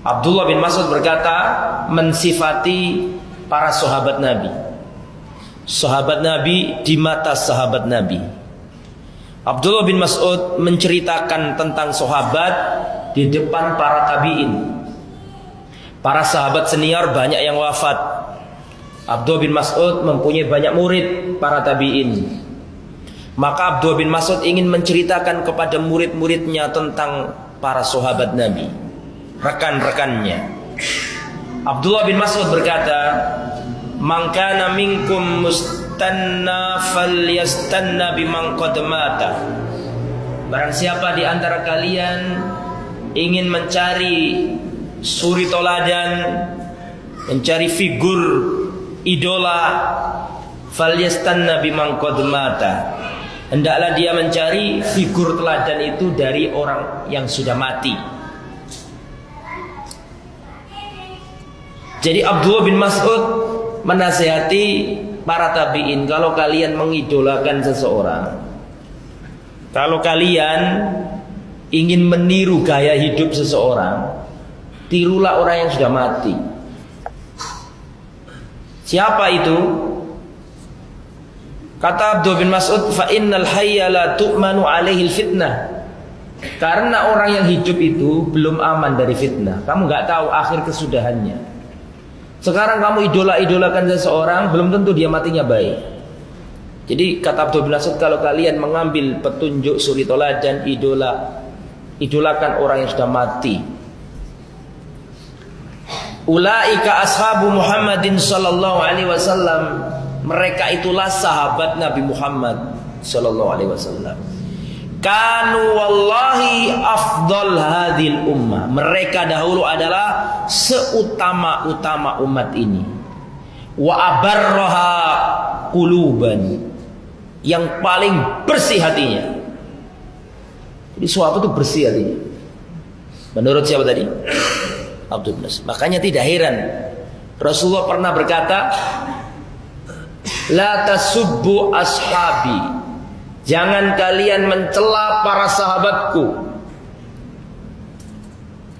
Abdullah bin Mas'ud berkata, mensifati para sahabat Nabi. Sahabat Nabi di mata sahabat Nabi. Abdullah bin Mas'ud menceritakan tentang sahabat di depan para tabi'in. Para sahabat senior banyak yang wafat. Abdullah bin Mas'ud mempunyai banyak murid para tabi'in. Maka Abdullah bin Mas'ud ingin menceritakan kepada murid-muridnya tentang para sahabat Nabi, rekan-rekannya. Abdullah bin Mas'ud berkata, "Man kana minkum mustanna falyastanna biman qad mata." Barang siapa di antara kalian ingin mencari suri toladan, mencari figur idola, falyastanna biman qad mata. Hendaklah dia mencari figur teladan itu dari orang yang sudah mati. Jadi Abdullah bin Mas'ud menasihati para tabi'in, kalau kalian mengidolakan seseorang, kalau kalian ingin meniru gaya hidup seseorang, tirulah orang yang sudah mati. Siapa itu? Kata Abdullah bin Mas'ud, fa innal hayya la tu'manu alaihi fitnah. Karena orang yang hidup itu belum aman dari fitnah. Kamu nggak tahu akhir kesudahannya. Sekarang kamu idolakan seseorang, belum tentu dia matinya baik. Jadi kata Abdullah bin Mas'ud, kalau kalian mengambil petunjuk suri toladan, idolakan orang yang sudah mati. Ulaika ashabu Muhammadin sallallahu alaihi wasallam. Mereka itulah sahabat Nabi Muhammad sallallahu alaihi wasallam. Kanu wallahi afdal hadhil ummah. Mereka dahulu adalah seutama-utama umat ini. Wa abarraha quluban. Yang paling bersih hatinya. Jadi sahabat itu bersih hatinya. Menurut siapa tadi? Abdul bin Mas'ud. Makanya tidak heran Rasulullah pernah berkata, la tasubbu ashabi. Jangan kalian mencela para sahabatku.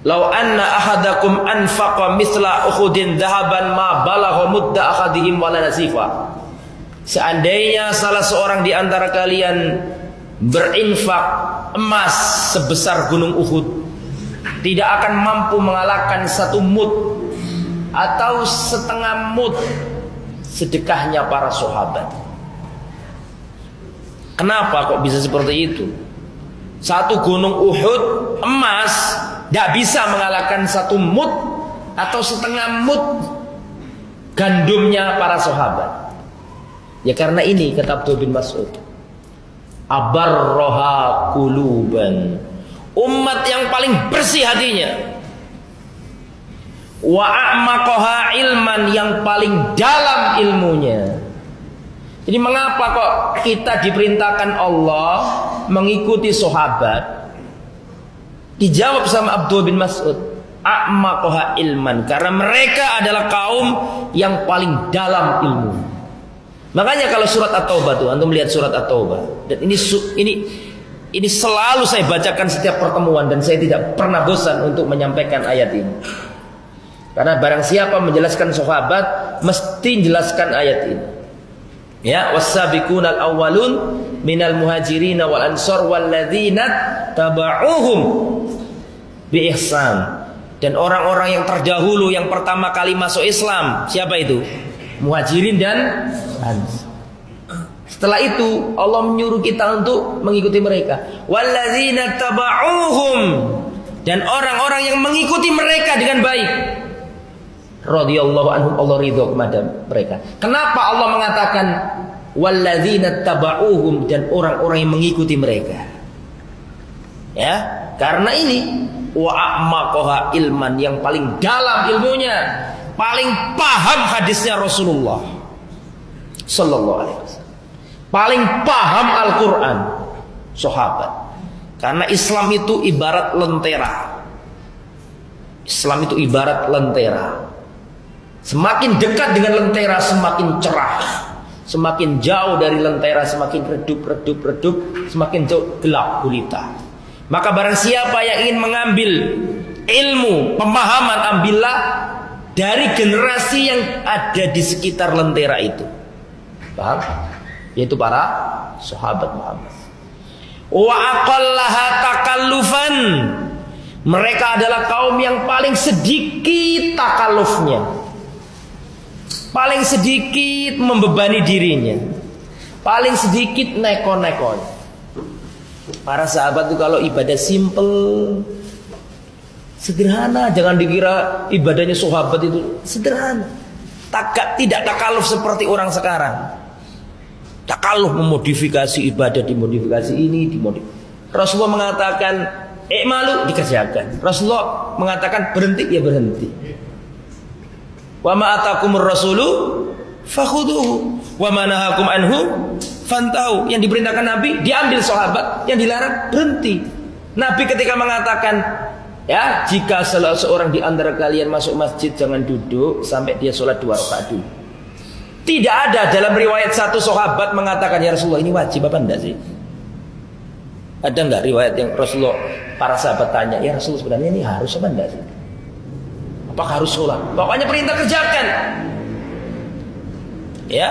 Lau anna ahadakum anfaqa misla Uhudin dhahaban ma balagha mudda ahadihim wala nasifa. Seandainya salah seorang di antara kalian berinfak emas sebesar gunung Uhud, tidak akan mampu mengalahkan satu mud atau setengah mud sedekahnya para sahabat. Kenapa kok bisa seperti itu? Satu gunung Uhud emas tidak bisa mengalahkan satu mud atau setengah mud gandumnya para sahabat. Ya karena ini kata Abdullah bin Mas'ud, abarroha quluban. Umat yang paling bersih hatinya. Wa a'maqaha ilman, yang paling dalam ilmunya. Jadi mengapa kok kita diperintahkan Allah mengikuti sahabat? Dijawab sama Abdullah bin Mas'ud, a'maqaha ilman, karena mereka adalah kaum yang paling dalam ilmu. Makanya kalau surat At-Taubah tuh, antum lihat surat At-Taubah, dan ini selalu saya bacakan setiap pertemuan dan saya tidak pernah bosan untuk menyampaikan ayat ini. Karena barang siapa menjelaskan sahabat mesti jelaskan ayat ini. Ya, was-sabiqunal awwalun minal muhajirin wal ansar walladzina taba'uhum bi ihsan. Dan orang-orang yang terdahulu yang pertama kali masuk Islam, siapa itu? Muhajirin dan ansar. Setelah itu Allah menyuruh kita untuk mengikuti mereka. Walladzina taba'uhum, dan orang-orang yang mengikuti mereka dengan baik. Radhiyallahu anhum, Allah ridha kepada mereka. Kenapa Allah mengatakan walladzina taba'uhum, dan orang-orang yang mengikuti mereka? Ya, karena ini wa a'maqaha ilman, yang paling dalam ilmunya, paling paham hadisnya Rasulullah sallallahu alaihi wasallam. Paling paham Al-Quran, sahabat. Karena Islam itu ibarat lentera. Islam itu ibarat lentera. Semakin dekat dengan lentera semakin cerah. Semakin jauh dari lentera semakin redup, semakin jauh gelap gulita. Maka barang siapa yang ingin mengambil ilmu, pemahaman ambillah dari generasi yang ada di sekitar lentera itu. Paham? Yaitu para sahabat Muhammad. Wa aqallaha takallufan. Mereka adalah kaum yang paling sedikit takallufnya, paling sedikit membebani dirinya, paling sedikit neko-neko. Para sahabat itu kalau ibadah simple, sederhana. Jangan dikira ibadahnya sahabat itu sederhana. Tidak takalluf seperti orang sekarang. Takalluf memodifikasi ibadah, dimodifikasi ini, Rasulullah mengatakan malu dikerjakan. Rasulullah mengatakan berhenti, ya berhenti. Wa ma atakumur rasulu fakhuduhu wa ma nahakum anhu fantahu. Yang diperintahkan Nabi diambil sahabat, yang dilarang berhenti. Nabi ketika mengatakan, ya, jika salah seorang di antara kalian masuk masjid jangan duduk sampai dia sholat 2 rakaat dulu. Tidak ada dalam riwayat satu sahabat mengatakan, ya Rasulullah ini wajib apa enggak sih? Ada enggak riwayat yang Rasulullah, para sahabat tanya, ya Rasulullah sebenarnya ini harus apa enggak sih? Apakah harus sholat? Pokoknya perintah kerjakan. Ya.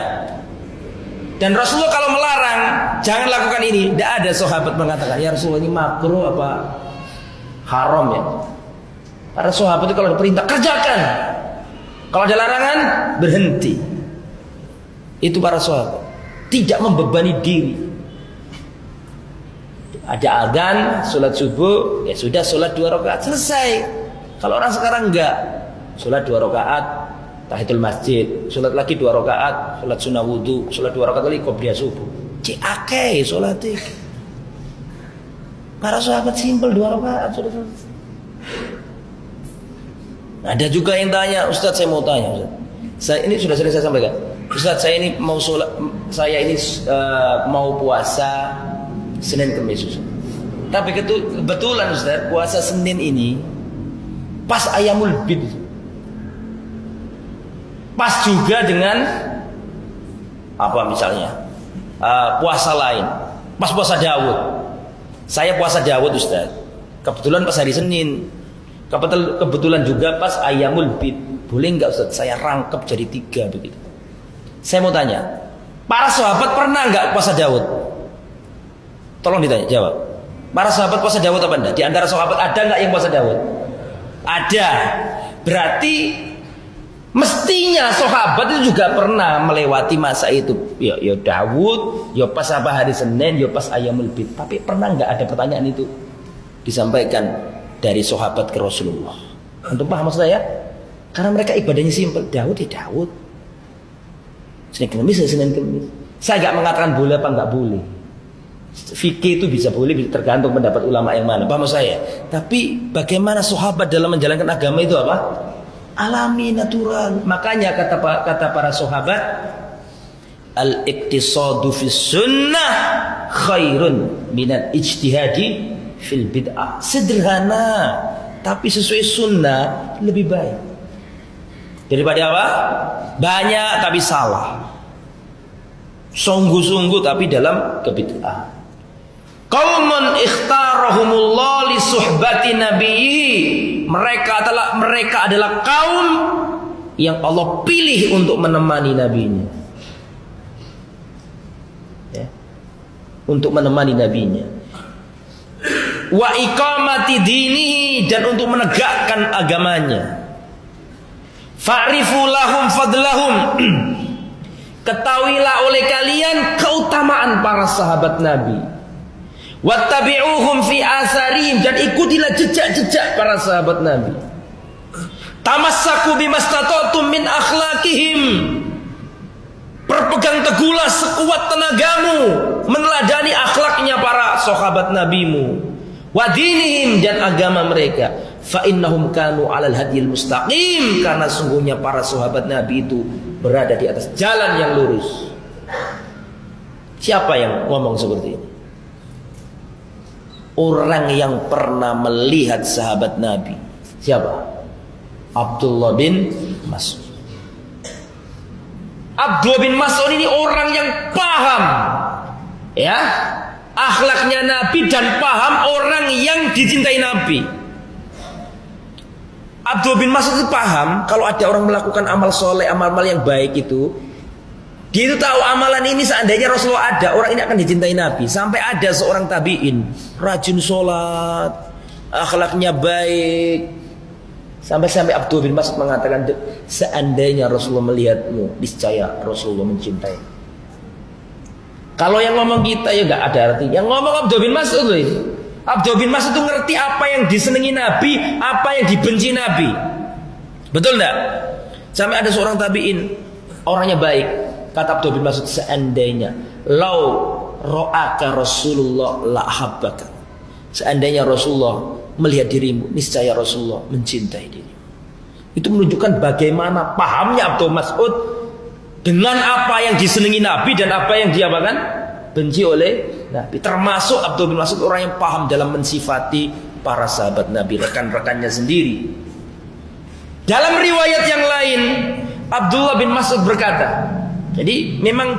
Dan Rasulullah kalau melarang, jangan lakukan ini. Tidak ada sahabat mengatakan, ya Rasulullah ini makruh apa haram ya. Para sahabat itu kalau ada perintah kerjakan, kalau ada larangan berhenti. Itu para sahabat, tidak membebani diri. Ada adzan, sholat subuh, ya sudah sholat 2 rakaat selesai. Kalau orang sekarang enggak, sholat 2 rakaat tahiyatul masjid, sholat lagi 2 rakaat, sholat sunnah wudu, sholat 2 rakaat lagi qobliyah subuh. Akeh sholat itu. Para sahabat simpel 2 rakaat sudah selesai. Ada juga yang tanya, Ustaz saya mau tanya, Ustaz. Ini sudah sering saya sampaikan. Ustaz saya ini mau sholat, mau puasa Senin Kemis, Ustaz. Tapi kebetulan Ustaz, puasa Senin ini pas Ayamul Bid, pas juga dengan apa misalnya puasa lain, pas puasa Daud. Saya puasa Daud Ustaz, kebetulan pas hari Senin, kebetulan juga pas Ayamul Bid. Boleh enggak Ustaz saya rangkap jadi 3 begitu? Saya mau tanya, para sahabat pernah enggak puasa Daud? Tolong ditanya, jawab. Para sahabat puasa Daud apa enggak? Di antara sahabat ada enggak yang puasa Daud? Ada. Berarti mestinya sahabat itu juga pernah melewati masa itu. Ya Daud, ya pas apa hari Senin, ya pas Ayamul Bid. Tapi pernah enggak ada pertanyaan itu disampaikan dari sahabat ke Rasulullah? Untuk paham maksud saya? Karena mereka ibadahnya simpel. Daud ya Daud. Senin Kemis ya Senin Kemis. Saya enggak mengatakan boleh apa enggak boleh. Fikih itu bisa boleh, tergantung pendapat ulama yang mana. Paham saya? Tapi bagaimana sahabat dalam menjalankan agama itu apa? Alami, natural. Makanya kata para sahabat, al-iqtisadu fis sunnah khairun minal ijtihadi fil bid'ah. Sederhana tapi sesuai sunnah lebih baik daripada apa? Banyak tapi salah, sungguh-sungguh tapi dalam kebid'ah. Qaumun ikhtarahumullah li suhbati nabiyhi. Mereka adalah kaum yang Allah pilih untuk menemani nabinya. Ya. Untuk menemani nabinya. Wa iqamati dinihi, dan untuk menegakkan agamanya. Fa'rifu lahum fadlahum. Ketahuilah oleh kalian keutamaan para sahabat Nabi. Wattabi'uhum fi asarihim, dan ikutilah jejak-jejak para sahabat Nabi. Tamassaku bimastata'tum min akhlaqihim. Berpegang teguhlah sekuat tenagamu meneladani akhlaknya para sahabat Nabimu. Wa dinihim, dan agama mereka. Fa innahum kanu 'alal hadiyil mustaqim, karena sungguhnya para sahabat Nabi itu berada di atas jalan yang lurus. Siapa yang ngomong seperti ini? Orang yang pernah melihat sahabat Nabi. Siapa? Abdullah bin Mas'ud. Abdullah bin Mas'ud ini orang yang paham, ya, akhlaknya Nabi, dan paham orang yang dicintai Nabi. Abdullah bin Mas'ud itu paham kalau ada orang melakukan amal soleh, amal-amal yang baik itu, dia itu tahu amalan ini seandainya Rasulullah ada, orang ini akan dicintai Nabi. Sampai ada seorang tabi'in, rajin sholat, akhlaknya baik. Sampai Abdullah bin Mas'ud mengatakan, seandainya Rasulullah melihatmu, niscaya Rasulullah mencintai. Kalau yang ngomong kita ya nggak ada arti. Yang ngomong Abdullah bin Mas'ud loh ini. Abdullah bin Mas'ud itu ngerti apa yang disenangi Nabi, apa yang dibenci Nabi. Betul enggak? Sampai ada seorang tabi'in, orangnya baik. Kata Abdullah bin Mas'ud, seandainya lau ro'aka Rasulullah la habbaka. Seandainya Rasulullah melihat dirimu, niscaya Rasulullah mencintai dirimu. Itu menunjukkan bagaimana pahamnya Abdullah Mas'ud dengan apa yang disenangi Nabi dan apa yang dia benci oleh Nabi. Termasuk Abdullah bin Mas'ud orang yang paham dalam mensifati para sahabat Nabi, rekan-rekannya sendiri. Dalam riwayat yang lain, Abdullah bin Mas'ud berkata, jadi memang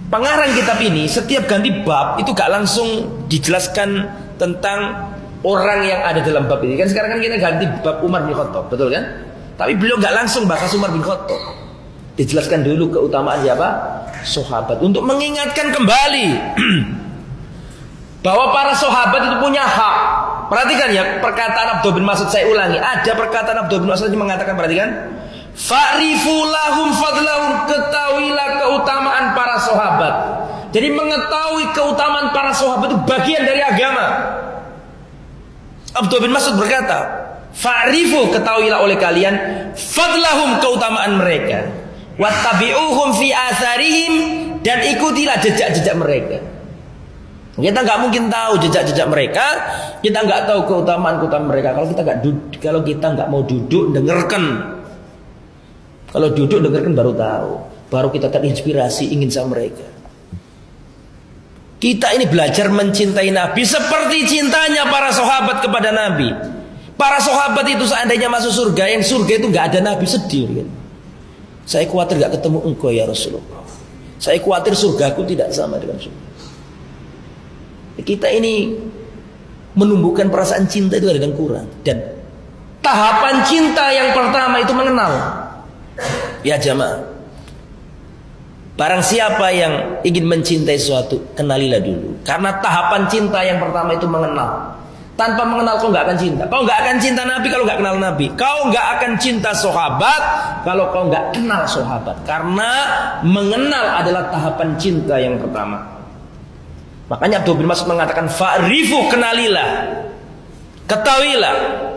pengarang kitab ini setiap ganti bab itu gak langsung dijelaskan tentang orang yang ada dalam bab ini. Kan sekarang kan kita ganti bab Umar bin Khattab, betul kan? Tapi beliau gak langsung bahas Umar bin Khattab. Dijelaskan dulu keutamaan siapa? Sahabat, untuk mengingatkan kembali bahwa para sahabat itu punya hak. Perhatikan ya perkataan Abdullah bin Mas'ud, saya ulangi. Ada perkataan Abdullah bin Mas'ud yang mengatakan, perhatikan, fa'rifu lahum fadlahum, ketahuilah keutamaan para sahabat. Jadi mengetahui keutamaan para sahabat itu bagian dari agama. Abdullah bin Mas'ud berkata, fa'rifu, ketahuilah oleh kalian, fadlahum, keutamaan mereka, wattabi'uhum fi atharihim, dan ikutilah jejak-jejak mereka. Kita nggak mungkin tahu jejak-jejak mereka, kita nggak tahu keutamaan-keutamaan mereka kalau kita nggak mau duduk dengarkan. Kalau duduk dengarkan baru tahu, baru kita terinspirasi ingin sama mereka. Kita ini belajar mencintai Nabi seperti cintanya para sahabat kepada Nabi. Para sahabat itu seandainya masuk surga, yang surga itu nggak ada Nabi, sedih kan? Saya khawatir gak ketemu engkau ya Rasulullah. Saya khawatir surgaku tidak sama dengan surga. Kita ini menumbuhkan perasaan cinta itu kadang kurang. Dan tahapan cinta yang pertama itu mengenal. Ya jamaah, barang siapa yang ingin mencintai sesuatu, kenalilah dulu. Karena tahapan cinta yang pertama itu mengenal. Tanpa mengenal kau gak akan cinta. Kau gak akan cinta Nabi kalau gak kenal Nabi. Kau gak akan cinta sahabat kalau kau gak kenal sahabat. Karena mengenal adalah tahapan cinta yang pertama. Makanya Abdullah bin Mas'ud mengatakan, fa'rifu, kenalilah, ketahuilah,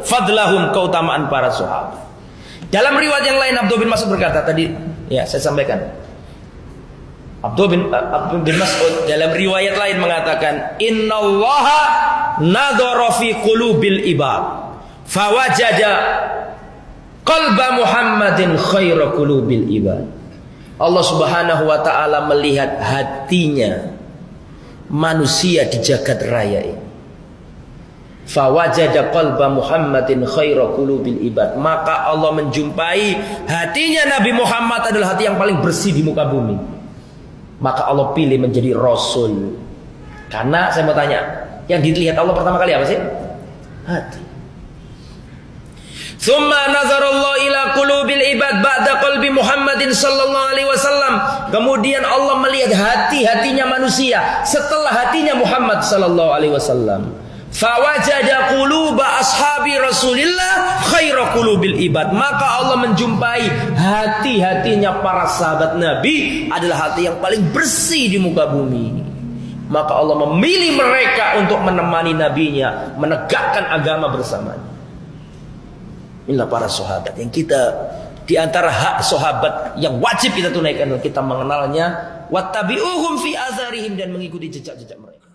fadlahum, keutamaan para sahabat. Dalam riwayat yang lain Abdullah bin Mas'ud berkata, tadi ya saya sampaikan, Abdullah bin Mas'ud dalam riwayat lain mengatakan, innallaha nadhara fi qulubil ibad fawajada qalba Muhammadin khaira qulubil ibad. Allah Subhanahu wa taala melihat hatinya manusia di jagat raya ini. Fawajada qalba Muhammadin khaira qulubil ibad, maka Allah menjumpai hatinya Nabi Muhammad adalah hati yang paling bersih di muka bumi. Maka Allah pilih menjadi Rasul. Karena saya mau tanya, yang dilihat Allah pertama kali apa sih? Hati. Tsumma nazarallahu ila qulubil ibad ba'da qalbi Muhammadin sallallahu alaihi wasallam. Kemudian Allah melihat hati-hatinya manusia setelah hatinya Muhammad sallallahu alaihi wasallam. Fawajada quluba ashabi Rasulillah khaira qulubil ibad, maka Allah menjumpai hati-hatinya para sahabat Nabi adalah hati yang paling bersih di muka bumi. Maka Allah memilih mereka untuk menemani nabinya, menegakkan agama bersamanya. Inilah para sahabat yang kita, di antara hak sahabat yang wajib kita tunaikan, kita mengenalnya, wattabi'uhum fi atharihim, dan mengikuti jejak-jejak mereka.